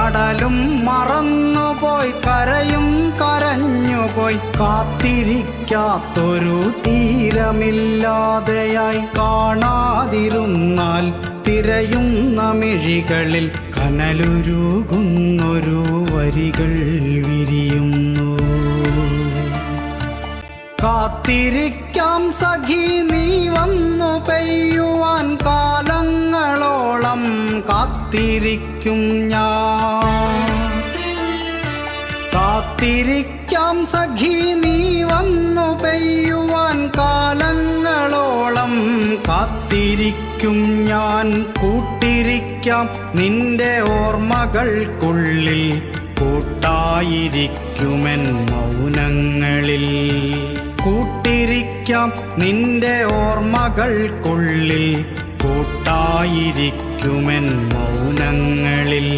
കടലും മറന്നുപോയി, കരയും കരഞ്ഞുപോയി. കാത്തിരിക്കാത്തൊരു തീരമില്ലാതെയായി, കാണാതിരുന്നാൽ തിരയുന്ന മിഴികളിൽ കനലുരുകുന്നൊരു വരികൾ വിരിയുന്നു. കാത്തിരിക്കാം സഖി നീ വന്നു പെയ്യുവാൻ, കാലങ്ങളോളം കാത്തിരിക്കും ഞാൻ. കാത്തിരിക്കാം സഖി നീ വന്നു പെയ്യുവാൻ, കാലങ്ങളോളം കാത്തിരിക്കും ഞാൻ. കൂട്ടിരിക്കാം നിന്റെ ഓർമ്മകൾക്കുള്ളിൽ, കൂട്ടായിരിക്കുമെൻ മൗനങ്ങളിൽ. കൂട്ടിരിക്കാം നിന്റെ ഓർമ്മകൾക്കുള്ളിൽ, കൂട്ടായിരിക്കുമെൻ മൗനങ്ങളിൽ.